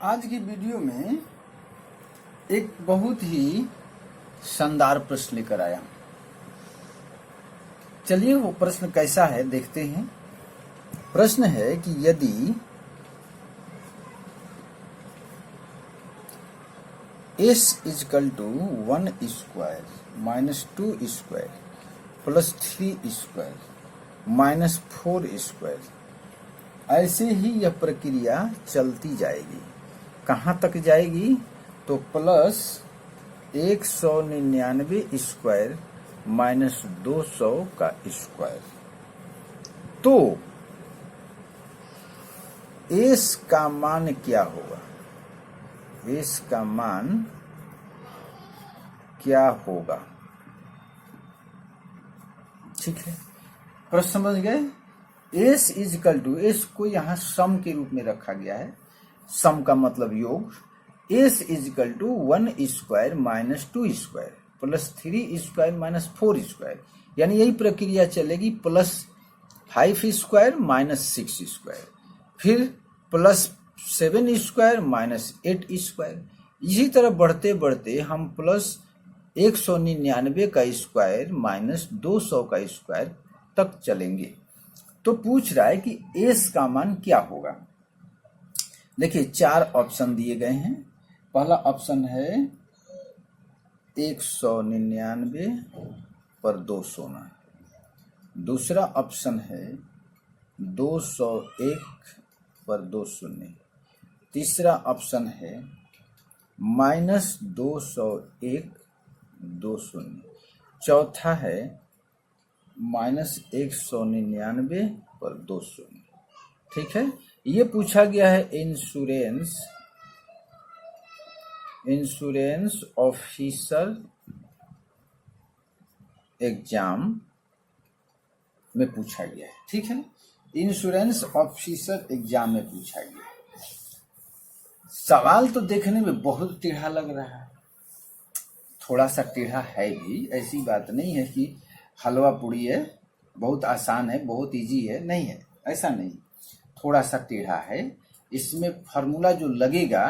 आज की वीडियो में एक बहुत ही शानदार प्रश्न लेकर आया। चलिए वो प्रश्न कैसा है देखते हैं। प्रश्न है कि यदि s is equal to 1 square minus 2 square plus 3 square minus 4 square ऐसे ही यह प्रक्रिया चलती जाएगी। कहाँ तक जाएगी? तो प्लस 199 स्क्वायर माइनस 200 का स्क्वायर। तो एस का मान क्या होगा? एस का मान क्या होगा? ठीक है, प्रश्न समझ गए। एस इजकल टू, एस को यहां सम के रूप में रखा गया है। सम का मतलब योग। S is equal to 1 square minus 2 square plus 3 square minus 4 square, यानी यही प्रक्रिया चलेगी। प्लस 5 स्क्वायर माइनस 6 स्क्वायर, फिर प्लस 7 स्क्वायर माइनस 8 स्क्वायर। इसी तरह बढ़ते बढ़ते हम प्लस 199 का स्क्वायर माइनस 200 का स्क्वायर तक चलेंगे। तो पूछ रहा है कि एस का मान क्या होगा। देखिए 4 ऑप्शन दिए गए हैं। पहला ऑप्शन है 199 पर 2 शून्य। दूसरा ऑप्शन है 201 पर 2 शून्य। तीसरा ऑप्शन है माइनस 201 2 शून्य। चौथा है माइनस 199 पर 2 शून्य। ठीक है, ये पूछा गया है इंश्योरेंस ऑफिसर एग्जाम में पूछा गया है। ठीक है, इंश्योरेंस ऑफिसर एग्जाम में पूछा गया है। सवाल तो देखने में बहुत टेढ़ा लग रहा है, थोड़ा सा टेढ़ा है भी। ऐसी बात नहीं है कि हलवा पूड़ी है, बहुत आसान है, बहुत इजी है, नहीं है, ऐसा नहीं। थोड़ा सा टेढ़ा है। इसमें फार्मूला जो लगेगा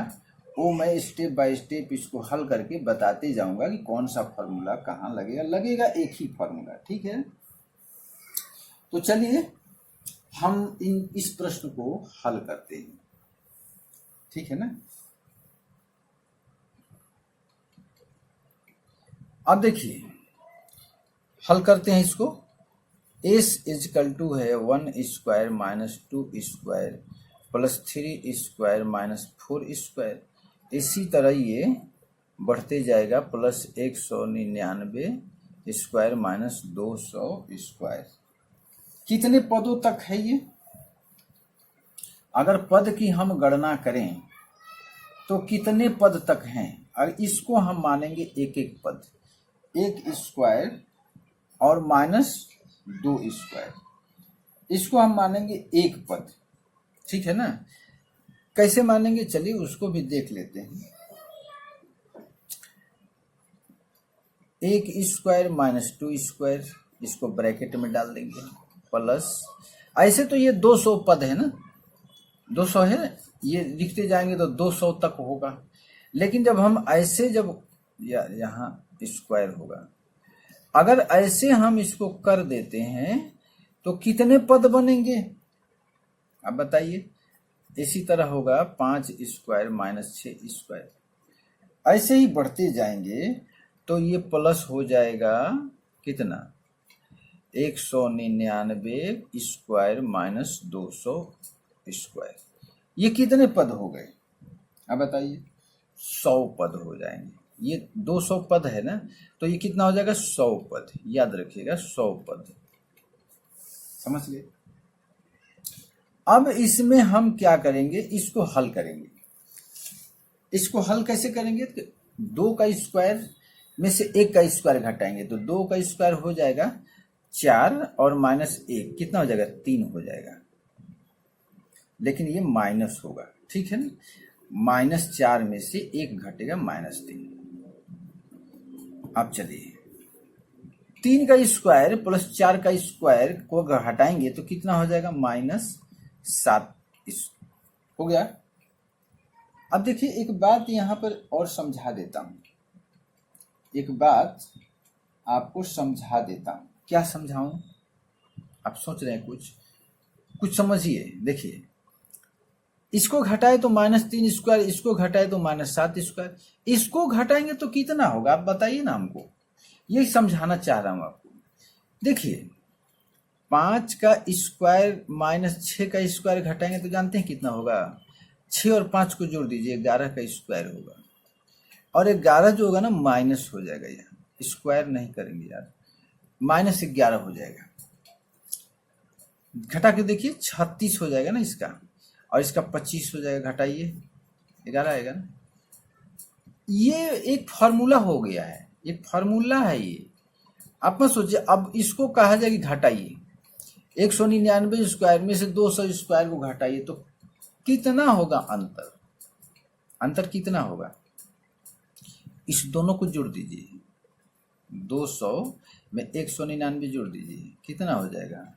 वो मैं स्टेप बाय स्टेप इसको हल करके बताते जाऊंगा कि कौन सा फार्मूला कहाँ लगेगा। लगेगा एक ही फार्मूला। ठीक है, तो चलिए हम इस प्रश्न को हल करते हैं। ठीक है ना। अब देखिए हल करते हैं इसको। एस इजकल टू है 1 square minus 2 square plus 3 square minus 4 square. इसी तरह ये बढ़ते जाएगा प्लस 199 स्क्वायर माइनस 200 स्क्वायर। कितने पदों तक है ये? अगर पद की हम गणना करें तो कितने पद तक हैं? और इसको हम मानेंगे एक एक पद, 1 स्क्वायर और माइनस 2 स्क्वायर, इसको हम मानेंगे एक पद। ठीक है ना। कैसे मानेंगे चलिए उसको भी देख लेते हैं। 1 स्क्वायर माइनस 2 स्क्वायर, इसको ब्रैकेट में डाल देंगे, प्लस, ऐसे तो ये 200 पद है ना, 200 है, ये लिखते जाएंगे तो 200 तक होगा। लेकिन जब हम ऐसे यहाँ स्क्वायर होगा, अगर ऐसे हम इसको कर देते हैं तो कितने पद बनेंगे? अब बताइए। इसी तरह होगा 5 स्क्वायर माइनस 6 स्क्वायर, ऐसे ही बढ़ते जाएंगे तो ये प्लस हो जाएगा कितना? 199 स्क्वायर माइनस 200 स्क्वायर। ये कितने पद हो गए? अब बताइए। 100 पद हो जाएंगे। ये 200 पद है ना, तो ये कितना हो जाएगा? 100 पद। याद रखिएगा 100 पद। समझ गए। अब इसमें हम क्या करेंगे? इसको हल करेंगे। इसको हल कैसे करेंगे? 2 का स्क्वायर में से 1 का स्क्वायर घटाएंगे तो 2 का स्क्वायर हो जाएगा 4 और माइनस 1 कितना हो जाएगा? 3 हो जाएगा। लेकिन ये माइनस होगा। ठीक है ना। माइनस 4 में से 1 घटेगा माइनस 3। अब चलिए 3 का स्क्वायर प्लस 4 का स्क्वायर को हटाएंगे तो कितना हो जाएगा? माइनस 7 हो गया। अब देखिए एक बात यहाँ पर और समझा देता हूँ, एक बात आपको समझा देता हूँ। क्या समझाऊं? आप सोच रहे हैं कुछ समझिए। देखिए इसको घटाए तो -3 स्क्वायर, इसको घटाए तो -7 स्क्वायर, इसको घटाएंगे तो कितना होगा आप बताइए ना हमको। यही समझाना चाह रहा हूं आपको। देखिए 5 का स्क्वायर -6 का स्क्वायर घटाएंगे तो जानते हैं कितना होगा? 6 और 5 को जोड़ दीजिए, 11 का स्क्वायर होगा। और 11 जो होगा ना माइनस हो जाएगा, यहाँ स्क्वायर नहीं करेंगे यार, -11 हो जाएगा। घटा के देखिए 36 हो जाएगा ना इसका, और इसका 25 हो जाएगा, घटाइए 11 आएगा ना। ये एक फार्मूला हो गया है, एक फार्मूला है ये। आप मत सोचिए। अब इसको कहा जाए कि घटाइए, 199 स्क्वायर में से 200 स्क्वायर को घटाइए तो कितना होगा अंतर? अंतर कितना होगा? इस दोनों को जोड़ दीजिए, 200 में 199 जोड़ दीजिए, कितना हो जाएगा?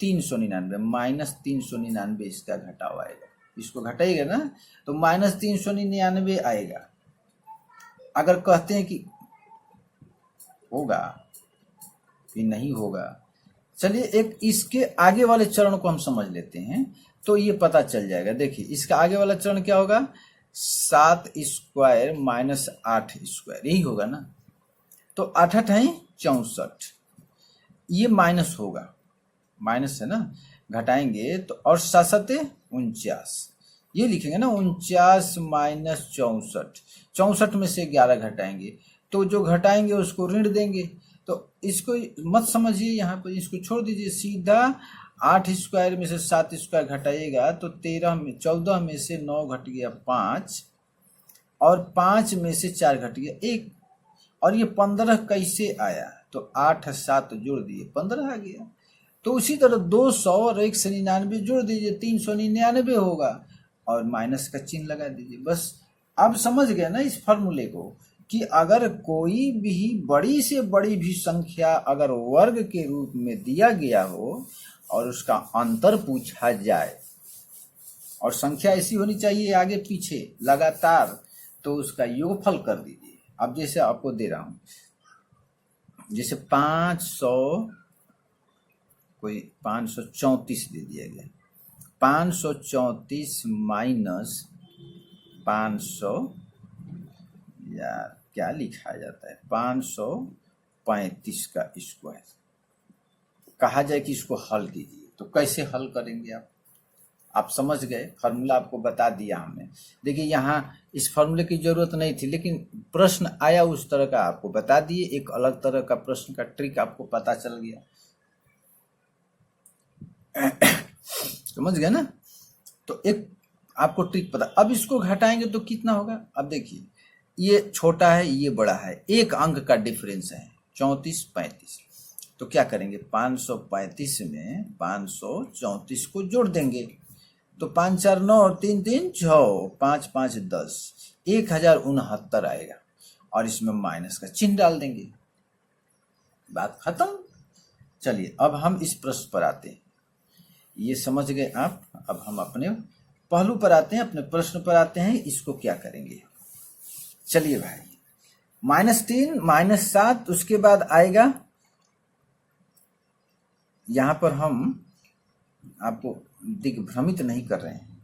399, -399 इसका घटाव आएगा। इसको घटाइएगा ना तो -399 आएगा। अगर कहते हैं कि होगा कि नहीं होगा, चलिए एक इसके आगे वाले चरण को हम समझ लेते हैं तो ये पता चल जाएगा। देखिए इसका आगे वाला चरण क्या होगा? 7 स्क्वायर -8 स्क्वायर, यही होगा ना। तो 8 है 64, ये माइनस होगा, माइनस है ना, घटाएंगे तो, और 7 49, ये लिखेंगे ना 49 - 64, 64 में से 11 घटाएंगे तो जो घटाएंगे उसको ऋण देंगे। तो इसको मत समझिए, यहाँ पर इसको छोड़ दीजिए, सीधा 8 स्क्वायर में से 7 स्क्वायर घटाइएगा तो 14 में से 9 घट गया 5, और 5 में से 4 घट गया 1, और ये 15 कैसे आया? तो 8 7 जोड़ दिए 15 आ गया। तो उसी तरह 200 और 199 जोड़ दीजिए, 399 होगा, और माइनस का चिन्ह लगा दीजिए। बस अब समझ गए ना इस फॉर्मूले को, कि अगर कोई भी बड़ी से बड़ी भी संख्या अगर वर्ग के रूप में दिया गया हो और उसका अंतर पूछा जाए, और संख्या ऐसी होनी चाहिए आगे पीछे लगातार, तो उसका योगफल कर दीजिए। अब जैसे आपको दे रहा हूं, जैसे 534 दे दिया गया, 534 माइनस 500, यार क्या लिखा जाता है, 535 का स्क्वायर। कहा जाए कि इसको हल कीजिए, तो कैसे हल करेंगे आप समझ गए। फार्मूला आपको बता दिया हमने। देखिए यहाँ इस फार्मूले की जरूरत नहीं थी, लेकिन प्रश्न आया उस तरह का आपको बता दिए, एक अलग तरह का प्रश्न का ट्रिक आपको पता चल गया। समझ गए ना। तो एक आपको ट्रिक पता। अब इसको घटाएंगे तो कितना होगा? अब देखिए ये छोटा है ये बड़ा है, एक अंक का डिफरेंस है, 34 35। तो क्या करेंगे, 535 में 534 को जोड़ देंगे तो 5 4 9 और 3 3 6, 5 5 10, 1069 आएगा, और इसमें माइनस का चिन्ह डाल देंगे, बात खत्म। चलिए अब हम इस प्रश्न पर आते हैं। ये समझ गए आप। अब हम अपने पहलू पर आते हैं, अपने प्रश्न पर आते हैं। इसको क्या करेंगे? चलिए भाई, -3 -7, उसके बाद आएगा, यहां पर हम आपको दिग्भ्रमित नहीं कर रहे हैं,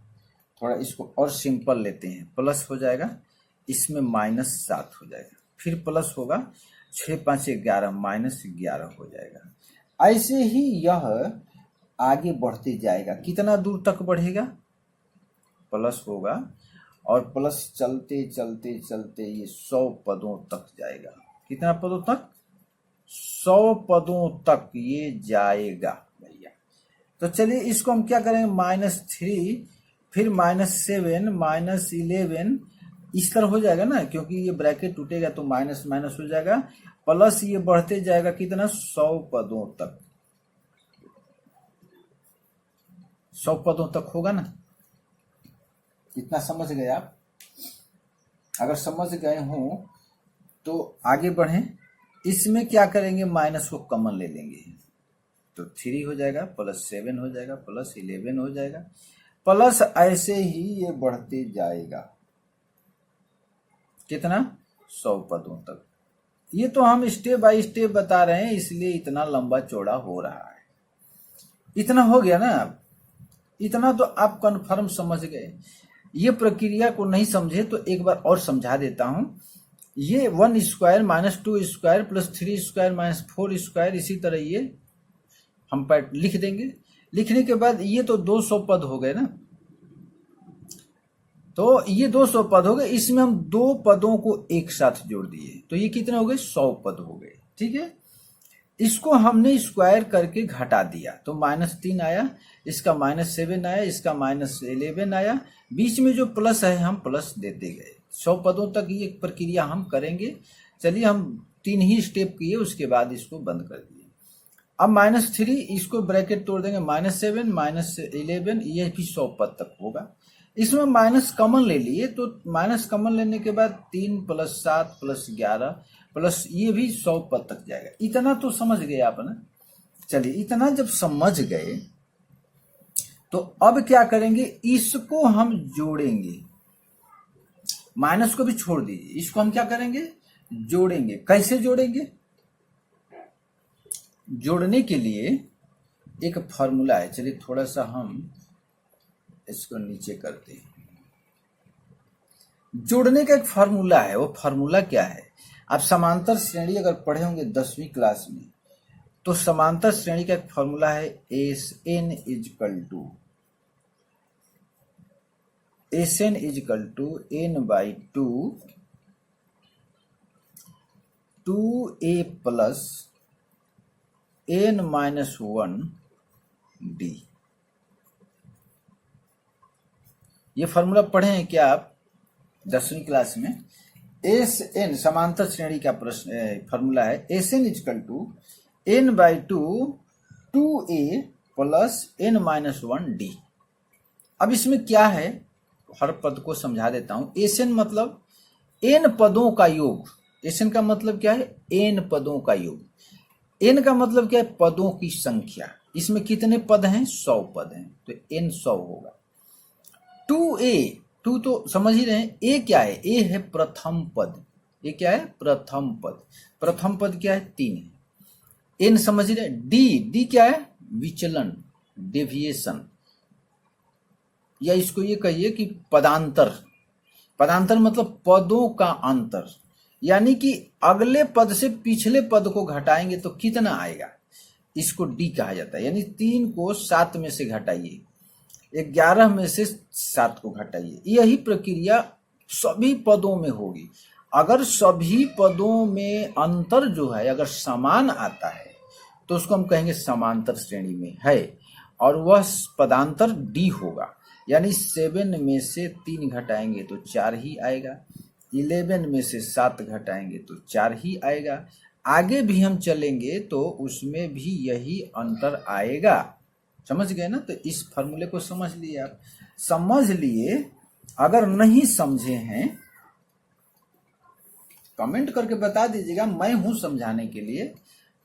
थोड़ा इसको और सिंपल लेते हैं। प्लस हो जाएगा, इसमें -7 हो जाएगा, फिर प्लस होगा, 6 5 11 -11 हो जाएगा। ऐसे ही यह आगे बढ़ते जाएगा। कितना दूर तक बढ़ेगा? प्लस होगा, और प्लस चलते चलते चलते ये 100 पदों तक जाएगा। कितना पदों तक? 100 पदों तक ये जाएगा भैया। तो चलिए इसको हम क्या करेंगे, -3, फिर -7 -11, इस तरह हो जाएगा ना, क्योंकि ये ब्रैकेट टूटेगा तो माइनस माइनस हो जाएगा, प्लस ये बढ़ते जाएगा कितना, 100 पदों तक, 100 पदों तक होगा ना। इतना समझ गए आप? अगर समझ गए हो तो आगे बढ़ें। इसमें क्या करेंगे, माइनस को कॉमन ले लेंगे तो 3 हो जाएगा, +7 हो जाएगा, +11 हो जाएगा, प्लस ऐसे ही ये बढ़ते जाएगा। कितना 100 पदों तक। ये तो हम स्टेप बाय स्टेप बता रहे हैं, इसलिए इतना लंबा चौड़ा हो रहा है। इतना हो गया ना, इतना तो आप कन्फर्म समझ गए। ये प्रक्रिया को नहीं समझे तो एक बार और समझा देता हूं। ये 1 square minus 2 square plus 3 square minus 4 square, इसी तरह ये हम लिख देंगे। लिखने के बाद ये तो 200 पद हो गए ना, तो ये 200 पद हो गए। इसमें हम 2 पदों को एक साथ जोड़ दिए तो ये कितने हो गए, 100 पद हो गए। ठीक है, इसको हमने स्क्वायर करके घटा दिया तो -3 आया, इसका -7 आया, इसका -11 आया, बीच में जो प्लस है हम प्लस देते गए। 100 पदों तक ये प्रक्रिया हम करेंगे। चलिए, हम 3 ही स्टेप किए, उसके बाद इसको बंद कर दिए। अब -3, इसको ब्रैकेट तोड़ देंगे, -7 -11, ये भी 100 पद तक होगा। इसमें माइनस कॉमन ले लिए तो माइनस कॉमन लेने के बाद 3 + 7 + 11 प्लस ये भी 100 पद तक जाएगा। इतना तो समझ गए आप ना। चलिए, इतना जब समझ गए तो अब क्या करेंगे, इसको हम जोड़ेंगे। माइनस को भी छोड़ दीजिए, इसको हम क्या करेंगे, जोड़ेंगे। कैसे जोड़ेंगे, जोड़ने के लिए एक फॉर्मूला है। चलिए थोड़ा सा हम इसको नीचे करते हैं। जोड़ने का एक फार्मूला है, वो फार्मूला क्या है, आप समांतर श्रेणी अगर पढ़े होंगे 10वीं क्लास में, तो समांतर श्रेणी का एक फार्मूला है SN n/2 2a + n-1d। ये फार्मूला पढ़े हैं क्या आप 10वीं क्लास में? SN समांतर श्रेणी का प्रश्न फार्मूला है, SN = n/2 2a + n-1d। अब इसमें क्या है, हर पद को समझा देता हूं। SN मतलब n पदों का योग। SN का मतलब क्या है, n पदों का योग। n का मतलब क्या है, पदों की संख्या। इसमें कितने पद हैं, 100 पद हैं, तो n 100 होगा। 2a, 2 तो समझ ही रहे हैं, a क्या है, a है प्रथम पद। ये क्या है, प्रथम पद। प्रथम पद क्या है, 3 है। n समझ ही रहे। d क्या है, विचलन, डेविएशन, या इसको ये कहिए कि पदांतर। पदांतर मतलब पदों का अंतर, यानी कि अगले पद से पिछले पद को घटाएंगे तो कितना आएगा, इसको d कहा जाता है। यानी 3 को 7 में से घटाइए, 11 में से 7 को घटाइए। यही प्रक्रिया सभी पदों में होगी। अगर सभी पदों में अंतर जो है अगर समान आता है तो उसको हम कहेंगे समांतर श्रेणी में है, और वह पदांतर d होगा। यानी 7 में से 3 घटाएंगे तो 4 ही आएगा, 11 में से 7 घटाएंगे तो 4 ही आएगा। आगे भी हम चलेंगे तो उसमें भी यही अंतर आएगा। समझ गए ना? तो इस फॉर्मूले को समझ लिए आप। समझ लिए, अगर नहीं समझे हैं कमेंट करके बता दीजिएगा, मैं हूं समझाने के लिए।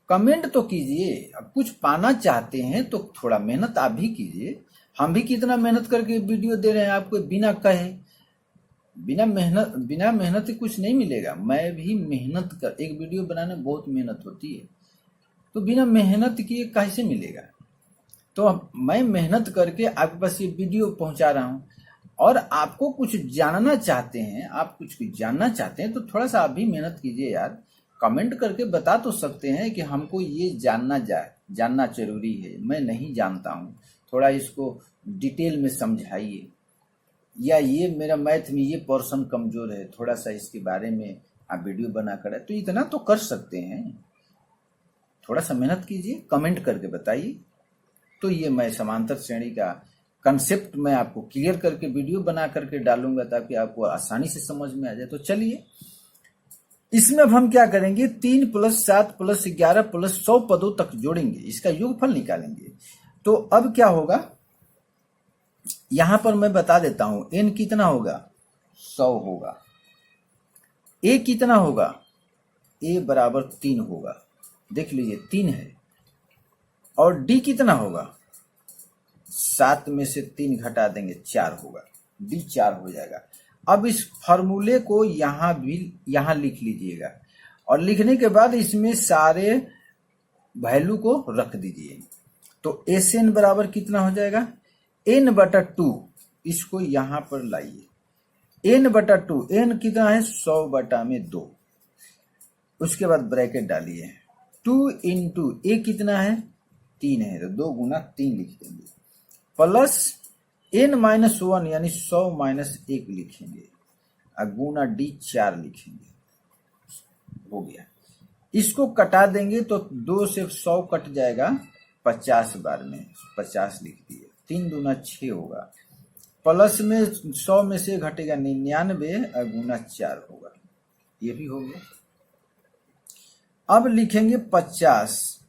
कमेंट तो कीजिए। अब कुछ पाना चाहते हैं तो थोड़ा मेहनत आप भी कीजिए। हम भी कितना मेहनत करके वीडियो दे रहे हैं आपको, बिना कहे, बिना मेहनत कुछ नहीं मिलेगा। मैं भी मेहनत कर, एक वीडियो बनाने में बहुत मेहनत होती है, तो बिना मेहनत किए कैसे मिलेगा? तो मैं मेहनत करके आपके पास ये वीडियो पहुंचा रहा हूं, और आपको कुछ जानना चाहते हैं, आप कुछ जानना चाहते हैं तो थोड़ा सा आप भी मेहनत कीजिए यार। कमेंट करके बता तो सकते हैं कि हमको ये जानना जरूरी है, मैं नहीं जानता हूं, थोड़ा इसको डिटेल में समझाइए, या ये मेरा मैथ में ये पोर्शन कमजोर है, थोड़ा सा इसके बारे में आप वीडियो बना कर, तो इतना तो कर सकते हैं। थोड़ा सा मेहनत कीजिए, कमेंट करके बताइए। तो ये मैं समांतर श्रेणी का कंसेप्ट मैं आपको क्लियर करके वीडियो बना करके डालूंगा ताकि आपको आसानी से समझ में आ जाए। तो चलिए, इसमें अब हम क्या करेंगे, 3 + 7 + 11 + 100 पदों तक जोड़ेंगे, इसका योगफल निकालेंगे। तो अब क्या होगा, यहां पर मैं बता देता हूं, n कितना होगा, 100 होगा। a कितना होगा, a = 3 होगा, देख लीजिए 3 है। और d कितना होगा, 7 में से 3 घटा देंगे 4 होगा, d 4 हो जाएगा। अब इस फॉर्मूले को यहाँ लिख लीजिएगा और लिखने के बाद इसमें सारे वैल्यू को रख दीजिए। तो Sn बराबर कितना हो जाएगा, n/2, इसको यहां पर लाइए, n/2, n कितना है 100/2, उसके बाद ब्रैकेट डालिए, 2 इंटू ए कितना है 3 है तो 2 गुना 3 लिख देंगे, प्लस n-1 यानी 100-1 लिखेंगे, गुना d 4 लिखेंगे, हो गया। इसको कटा देंगे तो 2 से 100 कट जाएगा 50 बार में, 50 लिख दिए, 3 दूना 6 होगा, प्लस में 100 में से घटेगा 99 और गुना 4 होगा, ये भी हो गया। अब लिखेंगे 50,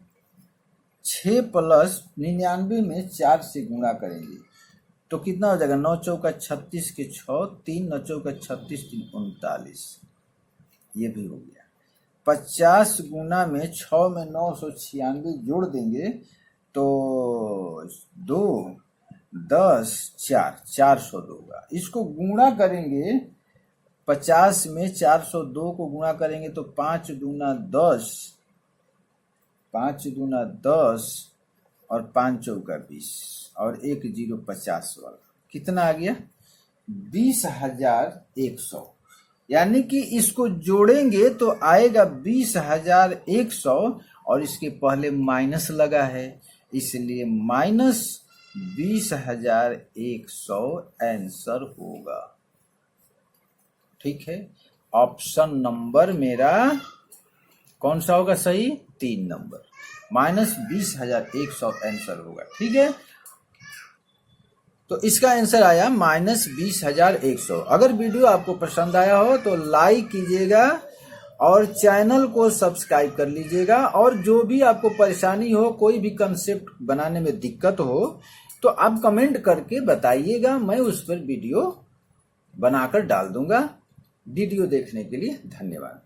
6 प्लस 99 में 4 से गुणा करेंगे तो कितना हो जाएगा, 9 चौका 36 के 6, 3 9 चौका 36, 3 39, ये भी हो गया। 50 गुना में 6 में 996 जोड़ देंगे तो 2 10 4 402 होगा। इसको गुणा करेंगे, 50 में 402 को गुणा करेंगे तो 5 दूना 10, 5 दूना 10 और 5 चौका 20 और 1 0 50 वाला कितना आ गया 20,100। यानी कि इसको जोड़ेंगे तो आएगा 20,100 और इसके पहले माइनस लगा है इसलिए माइनस 20,100 आंसर होगा। ठीक है, ऑप्शन नंबर मेरा कौन सा होगा सही, 3 नंबर, माइनस 20,100 आंसर होगा। ठीक है, तो इसका आंसर आया माइनस 20,100। अगर वीडियो आपको पसंद आया हो तो लाइक कीजिएगा और चैनल को सब्सक्राइब कर लीजिएगा, और जो भी आपको परेशानी हो, कोई भी कंसेप्ट बनाने में दिक्कत हो तो आप कमेंट करके बताइएगा, मैं उस पर वीडियो बनाकर डाल दूंगा। वीडियो देखने के लिए धन्यवाद।